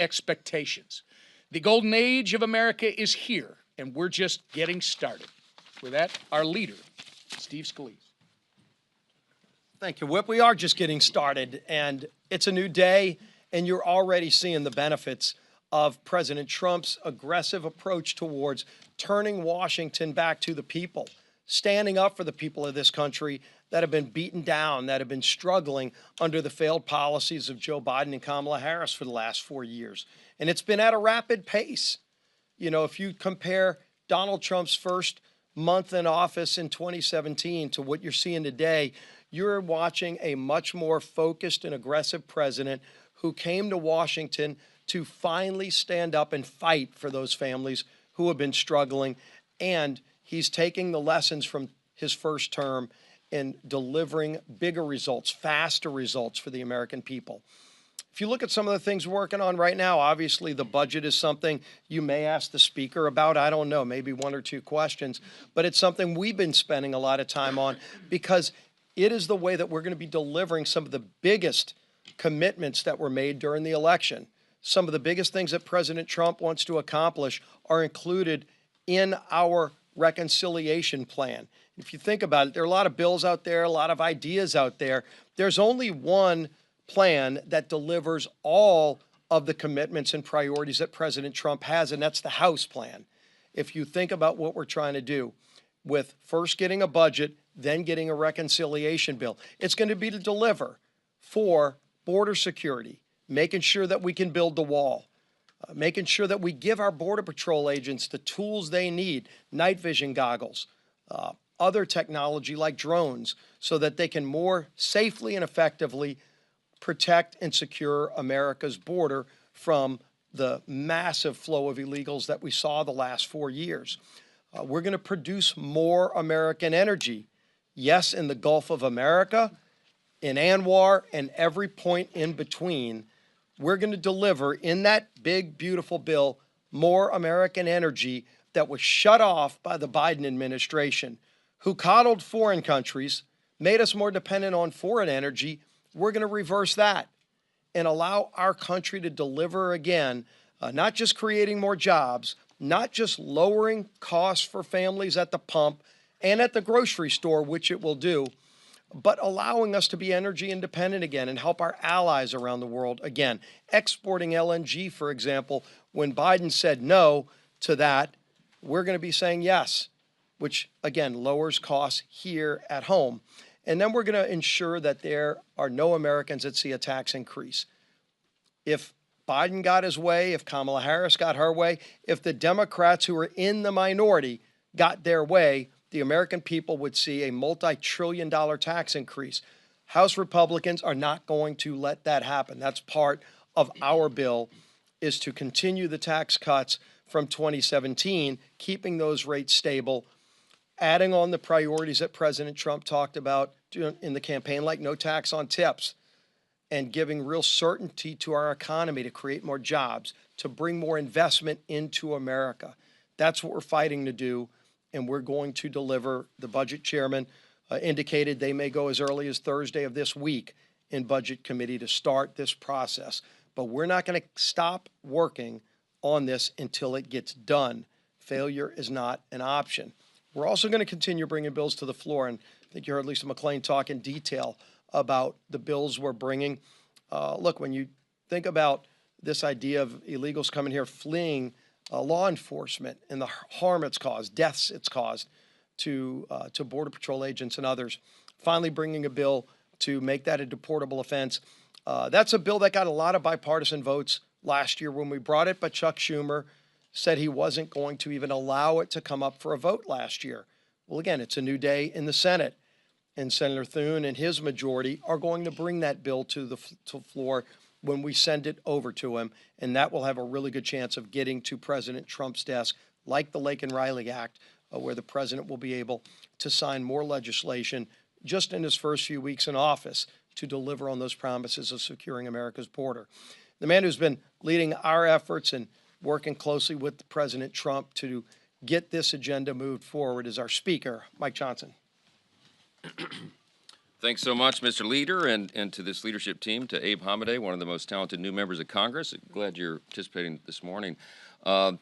expectations. The golden age of America is here, and we're just getting started. With that, our leader, Steve Scalise. Thank you, Whip. We are just getting started, and it's a new day, and you're already seeing the benefits of President Trump's aggressive approach towards turning Washington back to the people, standing up for the people of this country that have been beaten down, that have been struggling under the failed policies of Joe Biden and Kamala Harris for the last 4 years. And it's been at a rapid pace. You know, if you compare Donald Trump's first month in office in 2017 to what you're seeing today, you're watching a much more focused and aggressive president who came to Washington to finally stand up and fight for those families who have been struggling. And he's taking the lessons from his first term and delivering bigger results, faster results for the American people. If you look at some of the things we're working on right now, obviously the budget is something you may ask the speaker about. I don't know, maybe 1 or 2 questions, but it's something we've been spending a lot of time on because it is the way that we're going to be delivering some of the biggest commitments that were made during the election. Some of the biggest things that President Trump wants to accomplish are included in our reconciliation plan. If you think about it, there are a lot of bills out there, a lot of ideas out there. There's only one plan that delivers all of the commitments and priorities that President Trump has, and that's the House plan. If you think about what we're trying to do with first getting a budget, then getting a reconciliation bill, it's going to be to deliver for border security, making sure that we can build the wall, making sure that we give our Border Patrol agents the tools they need, night vision goggles, other technology like drones, so that they can more safely and effectively protect and secure America's border from the massive flow of illegals that we saw the last 4 years. We're going to produce more American energy. Yes, in the Gulf of America, in Anwar, and every point in between, we're going to deliver in that big, beautiful bill more American energy that was shut off by the Biden administration, who coddled foreign countries, made us more dependent on foreign energy. We're going to reverse that and allow our country to deliver again, not just creating more jobs, not just lowering costs for families at the pump and at the grocery store, which it will do, but allowing us to be energy independent again and help our allies around the world again. Exporting LNG, for example, when Biden said no to that, we're going to be saying yes, which again lowers costs here at home. And then we're going to ensure that there are no Americans that see a tax increase. If Biden got his way, if Kamala Harris got her way, if the Democrats who are in the minority got their way, the American people would see a multi-trillion-dollar tax increase. House Republicans are not going to let that happen. That's part of our bill, is to continue the tax cuts from 2017, keeping those rates stable, adding on the priorities that President Trump talked about in the campaign, like no tax on tips, and giving real certainty to our economy to create more jobs, to bring more investment into America. That's what we're fighting to do, and we're going to deliver. The budget chairman indicated they may go as early as Thursday of this week in Budget Committee to start this process. But we're not going to stop working on this until it gets done. Failure is not an option. We're also going to continue bringing bills to the floor, and I think you heard Lisa McClain talk in detail about the bills we're bringing. Look, when you think about this idea of illegals coming here fleeing law enforcement and the harm it's caused, deaths it's caused to Border Patrol agents and others, finally bringing a bill to make that a deportable offense. That's a bill that got a lot of bipartisan votes last year when we brought it, but Chuck Schumer said he wasn't going to even allow it to come up for a vote last year. Well, again, it's a new day in the Senate, and Senator Thune and his majority are going to bring that bill to the floor when we send it over to him, and that will have a really good chance of getting to President Trump's desk, like the Lake and Riley Act, where the president will be able to sign more legislation just in his first few weeks in office to deliver on those promises of securing America's border. The man who's been leading our efforts and working closely with President Trump to get this agenda moved forward is our Speaker, Mike Johnson. Thanks so much, Mr. Leader, and to this leadership team, to Abe Hamadeh, one of the most talented new members of Congress. Glad you're participating this morning. It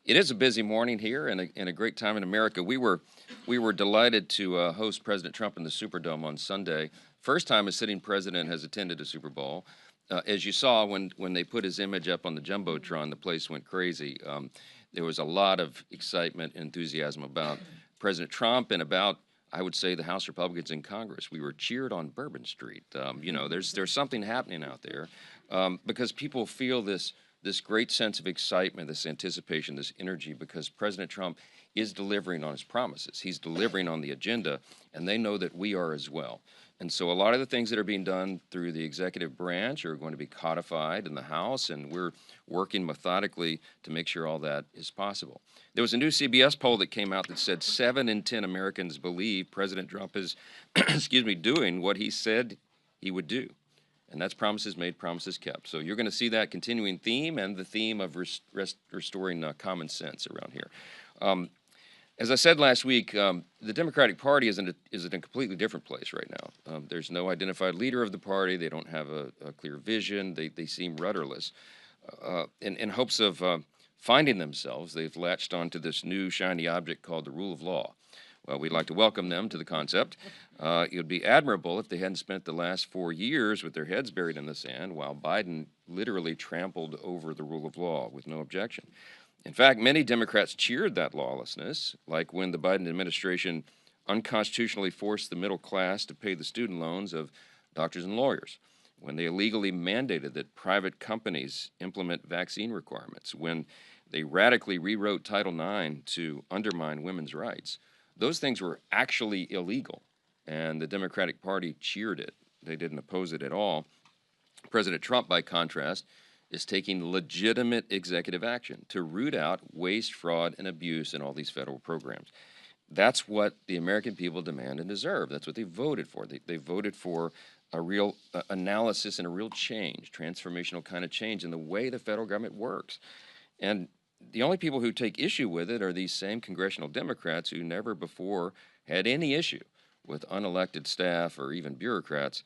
is a busy morning here and a great time in America. We were delighted to host President Trump in the Superdome on Sunday. First time a sitting president has attended a Super Bowl. As you saw when they put his image up on the Jumbotron, the place went crazy. There was a lot of excitement, enthusiasm about President Trump and about, I would say, the House Republicans in Congress. We were cheered on Bourbon Street. You know, there's something happening out there because people feel this great sense of excitement, this anticipation, this energy, because President Trump is delivering on his promises. He's delivering on the agenda, and they know that we are as well. And so a lot of the things that are being done through the executive branch are going to be codified in the House, and we're working methodically to make sure all that is possible. There was a new CBS poll that came out that said 7 in 10 Americans believe President Trump is, doing what he said he would do. And that's promises made, promises kept. So you're going to see that continuing theme and the theme of restoring common sense around here. As I said last week, the Democratic Party is in a completely different place right now. There's no identified leader of the party. They don't have a clear vision. They seem rudderless. In hopes of finding themselves, they've latched onto this new shiny object called the rule of law. Well, we'd like to welcome them to the concept. It would be admirable if they hadn't spent the last 4 years with their heads buried in the sand while Biden literally trampled over the rule of law with no objection. In fact, many Democrats cheered that lawlessness, like when the Biden administration unconstitutionally forced the middle class to pay the student loans of doctors and lawyers, when they illegally mandated that private companies implement vaccine requirements, when they radically rewrote Title IX to undermine women's rights. Those things were actually illegal, and the Democratic Party cheered it. They didn't oppose it at all. President Trump, by contrast, is taking legitimate executive action to root out waste, fraud, and abuse in all these federal programs. That's what the American people demand and deserve. That's what they voted for. They voted for a real analysis and a real change, transformational kind of change in the way the federal government works. And the only people who take issue with it are these same congressional Democrats who never before had any issue with unelected staff or even bureaucrats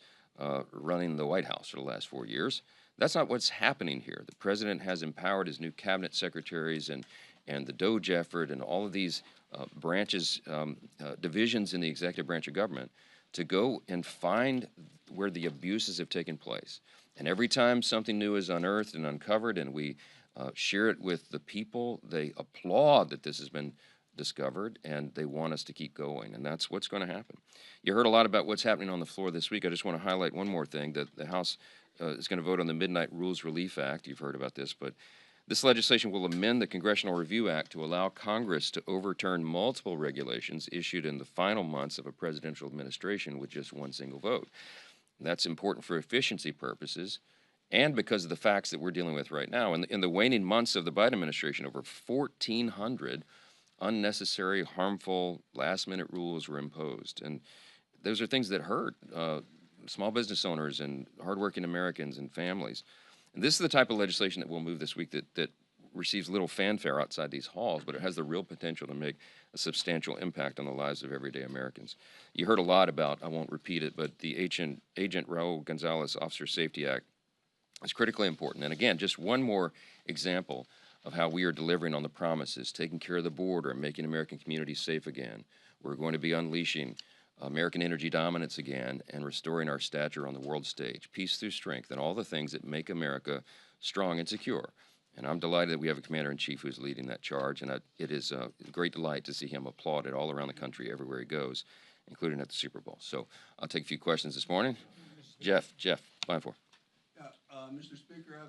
running the White House for the last 4 years. That's not what's happening here. The president has empowered his new cabinet secretaries and the DOJ effort and all of these branches, divisions in the executive branch of government to go and find where the abuses have taken place. And every time something new is unearthed and uncovered and we share it with the people, they applaud that this has been discovered and they want us to keep going. And that's what's going to happen. You heard a lot about what's happening on the floor this week. I just want to highlight one more thing, that the House is going to vote on the Midnight Rules Relief Act. You've heard about this, but this legislation will amend the Congressional Review Act to allow Congress to overturn multiple regulations issued in the final months of a presidential administration with just one single vote. That's important for efficiency purposes and because of the facts that we're dealing with right now. In the waning months of the Biden administration, over 1,400 unnecessary, harmful, last-minute rules were imposed. And those are things that hurt small business owners and hardworking Americans and families. And this is the type of legislation that we'll move this week that receives little fanfare outside these halls, but it has the real potential to make a substantial impact on the lives of everyday Americans. You heard a lot about, I won't repeat it, but the Agent Raul Gonzalez Officer Safety Act is critically important. And again, just one more example of how we are delivering on the promises, taking care of the border, making American communities safe again. We're going to be unleashing American energy dominance again and restoring our stature on the world stage, peace through strength, and all the things that make America strong and secure. And I'm delighted that we have a commander-in-chief who's leading that charge, and it is a great delight to see him applauded all around the country, everywhere he goes, including at the Super Bowl. So I'll take a few questions this morning. Jeff, line 4. Mr. Speaker,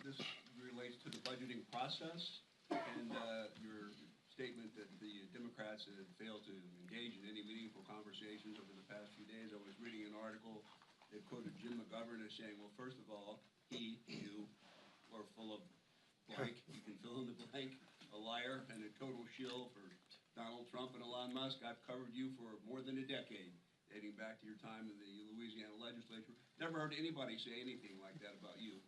this relates to the budgeting process and your statement that the Democrats have failed to engage in any meaningful conversations over the past few days. I was reading an article that quoted Jim McGovern as saying, well, first of all, you are full of blank, you can fill in the blank, a liar and a total shill for Donald Trump and Elon Musk. I've covered you for more than a decade, dating back to your time in the Louisiana legislature. Never heard anybody say anything like that about you,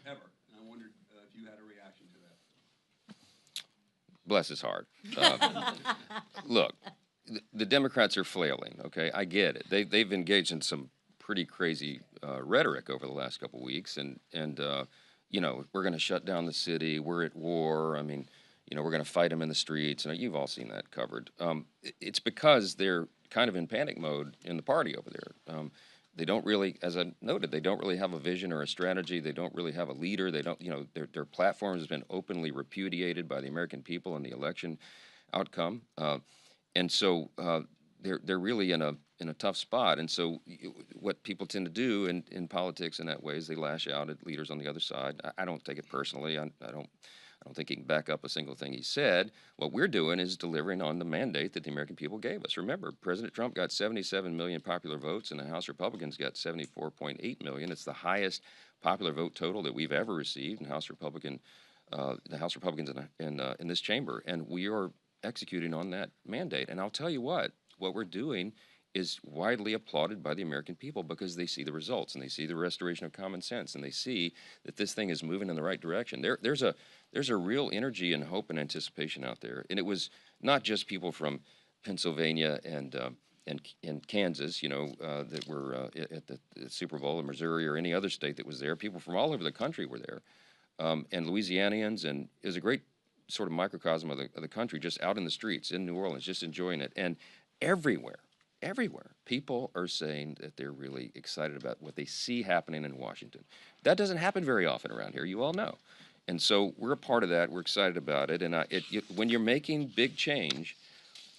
ever. And I wondered if you had a reaction to that. Bless his heart. Look, the Democrats are flailing. Okay, I get it. They've engaged in some pretty crazy rhetoric over the last couple of weeks, and you know, we're going to shut down the city. We're at war. I mean, you know, we're going to fight them in the streets. And you've all seen that covered. It's because they're kind of in panic mode in the party over there. They don't really, as I noted, they don't really have a vision or a strategy. They don't really have a leader. They don't, you know, their platform has been openly repudiated by the American people in the election outcome. And so they're really in a tough spot. And so what people tend to do in politics in that way is they lash out at leaders on the other side. I don't take it personally. I don't think he can back up a single thing he said. What we're doing is delivering on the mandate that the American people gave us. Remember, President Trump got 77 million popular votes, and the House Republicans got 74.8 million. It's the highest popular vote total that we've ever received in the House Republicans in this chamber, and we are executing on that mandate. And I'll tell you what we're doing is widely applauded by the American people because they see the results and they see the restoration of common sense and they see that this thing is moving in the right direction. There's a real energy and hope and anticipation out there, and it was not just people from Pennsylvania and Kansas, you know, that were at the Super Bowl, in Missouri or any other state that was there. People from all over the country were there, and Louisianians, and it was a great sort of microcosm of the country, just out in the streets in New Orleans, just enjoying it. And everywhere, people are saying that they're really excited about what they see happening in Washington. That doesn't happen very often around here, you all know. And so we're a part of that. We're excited about it. And when you're making big change,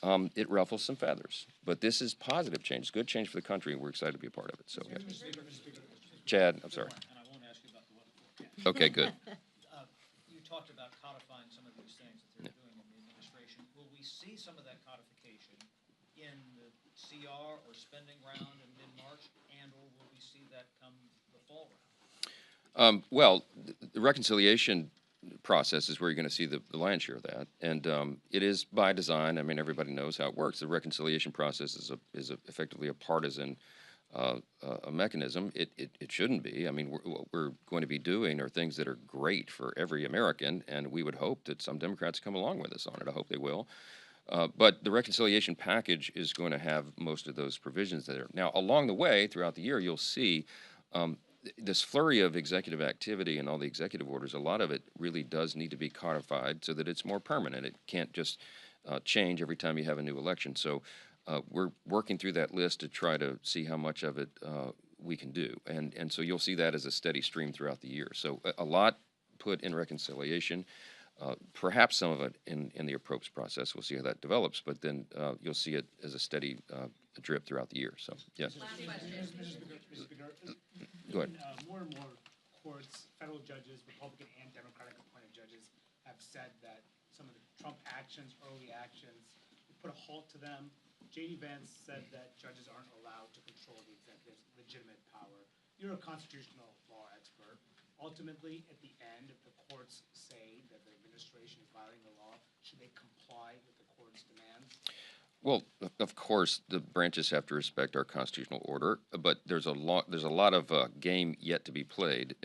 it ruffles some feathers. But this is positive change, good change for the country, and we're excited to be a part of it. So, yeah. Chad, I'm sorry. And I won't ask you about the weather forecast. Okay, good. You talked about codifying some of these things that they're doing in the administration. Will we see some of that codification in the CR or spending round in mid-March, and/or will we see that come the fall round? Well, the reconciliation process is where you're going to see the lion's share of that, and it is by design. I mean, everybody knows how it works. The reconciliation process is effectively a partisan a mechanism. It shouldn't be. I mean, what we're going to be doing are things that are great for every American, and we would hope that some Democrats come along with us on it. I hope they will. But the reconciliation package is going to have most of those provisions there. Now, along the way, throughout the year, you'll see this flurry of executive activity and all the executive orders. A lot of it really does need to be codified so that it's more permanent. It can't just change every time you have a new election. So we're working through that list to try to see how much of it we can do. And so you'll see that as a steady stream throughout the year. So a lot put in reconciliation. Perhaps some of it in the appropriate process. We'll see how that develops, but then you'll see it as a steady drip throughout the year. So, yes. Mr. Speaker, Go ahead. More and more courts, federal judges, Republican and Democratic appointed judges have said that some of the Trump actions, early actions, would put a halt to them. J.D. Vance said that judges aren't allowed to control the executive's legitimate power. You're a constitutional law expert. Ultimately, at the end, if the courts say that the administration is violating the law, should they comply with the court's demands? Well, of course, the branches have to respect our constitutional order, but there's a lot of game yet to be played.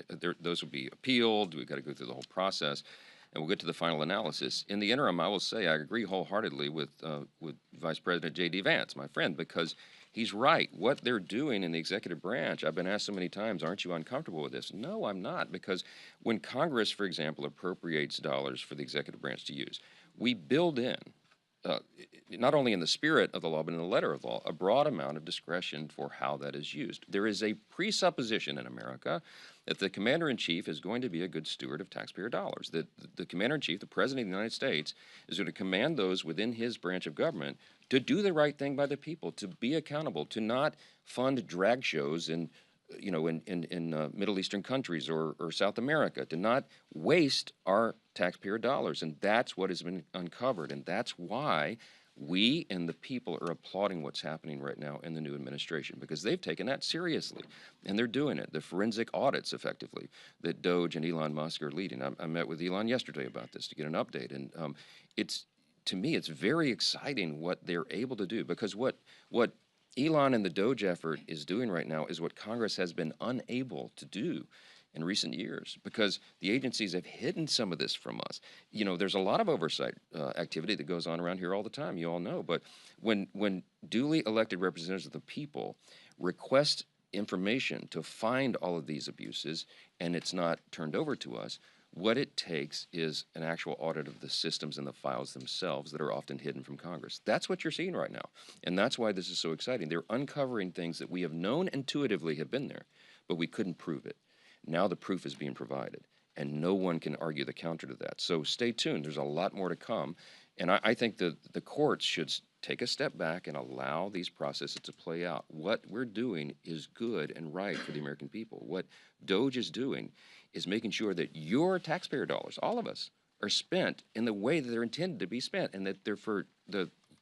Those will be appealed. We've got to go through the whole process, and we'll get to the final analysis. In the interim, I will say I agree wholeheartedly with Vice President J.D. Vance, my friend, because he's right. What they're doing in the executive branch, I've been asked so many times, aren't you uncomfortable with this? No, I'm not, because when Congress, for example, appropriates dollars for the executive branch to use, we build in, not only in the spirit of the law, but in the letter of the law, a broad amount of discretion for how that is used. There is a presupposition in America that the commander-in-chief is going to be a good steward of taxpayer dollars, that the commander-in-chief, the president of the United States, is going to command those within his branch of government to do the right thing by the people, to be accountable, to not fund drag shows in Middle Eastern countries or South America, to not waste our taxpayer dollars. And that's what has been uncovered. And that's why we and the people are applauding what's happening right now in the new administration, because they've taken that seriously. And they're doing it. The forensic audits, effectively, that Doge and Elon Musk are leading. I met with Elon yesterday about this to get an update. And to me, it's very exciting what they're able to do, because what Elon and the Doge effort is doing right now is what Congress has been unable to do. in recent years because the agencies have hidden some of this from us. You know, there's a lot of oversight activity that goes on around here all the time, you all know, but when duly elected representatives of the people request information to find all of these abuses and it's not turned over to us, what it takes is an actual audit of the systems and the files themselves that are often hidden from Congress. That's what you're seeing right now. And that's why this is so exciting. They're uncovering things that we have known intuitively have been there, but we couldn't prove it. Now the proof is being provided, and no one can argue the counter to that. So stay tuned. There's a lot more to come. And I think the courts should take a step back and allow these processes to play out. What we're doing is good and right for the American people. What DOJ is doing is making sure that your taxpayer dollars, all of us, are spent in the way that they're intended to be spent, and that they're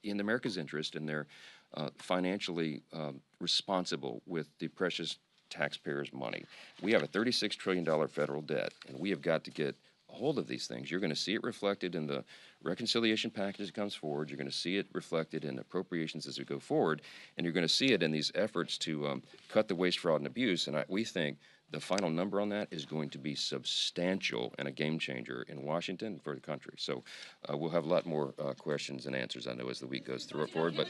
in America's interest, and they're financially responsible with the precious taxpayers' money. We have a $36 trillion federal debt, and we have got to get a hold of these things. You're going to see it reflected in the reconciliation package that comes forward. You're going to see it reflected in appropriations as we go forward, and you're going to see it in these efforts to cut the waste, fraud, and abuse. And we think the final number on that is going to be substantial and a game changer in Washington and for the country. So we'll have a lot more questions and answers, I know, as the week goes forward. But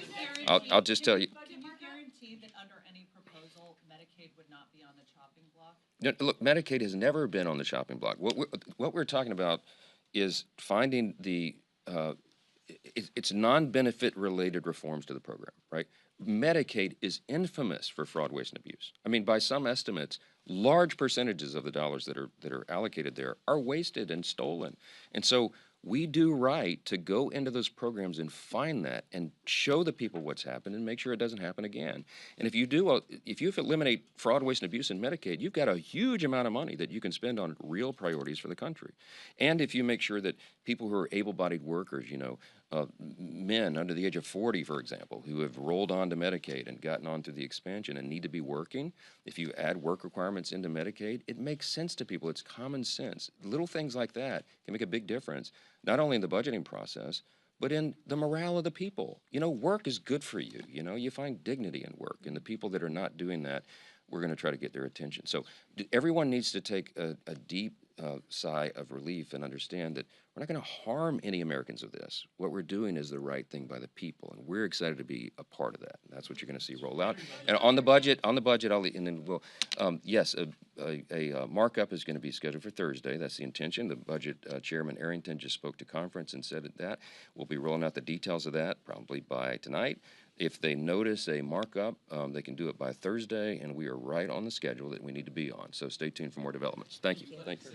I'll just tell you. Can you guarantee that under any proposal, Medicaid would not be on the chopping block? No, look, Medicaid has never been on the chopping block. What we're talking about is finding it's non-benefit related reforms to the program, right? Medicaid is infamous for fraud, waste, and abuse. I mean, by some estimates, large percentages of the dollars that are allocated there are wasted and stolen. And so we do right to go into those programs and find that and show the people what's happened and make sure it doesn't happen again. And if you eliminate fraud, waste, and abuse in Medicaid, you've got a huge amount of money that you can spend on real priorities for the country. And if you make sure that people who are able-bodied workers, men under the age of 40, for example, who have rolled on to Medicaid and gotten on through the expansion and need to be working, if you add work requirements into Medicaid, it makes sense to people. It's common sense. Little things like that can make a big difference, not only in the budgeting process, but in the morale of the people. Work is good for you. You find dignity in work, and the people that are not doing that, we're going to try to get their attention. So everyone needs to take a deep sigh of relief and understand that we're not going to harm any Americans with this. What we're doing is the right thing by the people, and we're excited to be a part of that. And that's what you're going to see roll out. And on the budget, yes, a markup is going to be scheduled for Thursday. That's the intention. The budget chairman Arrington just spoke to conference and said that we'll be rolling out the details of that probably by tonight. If they notice a markup, they can do it by Thursday, and we are right on the schedule that we need to be on. So stay tuned for more developments. Thank you. Thank you.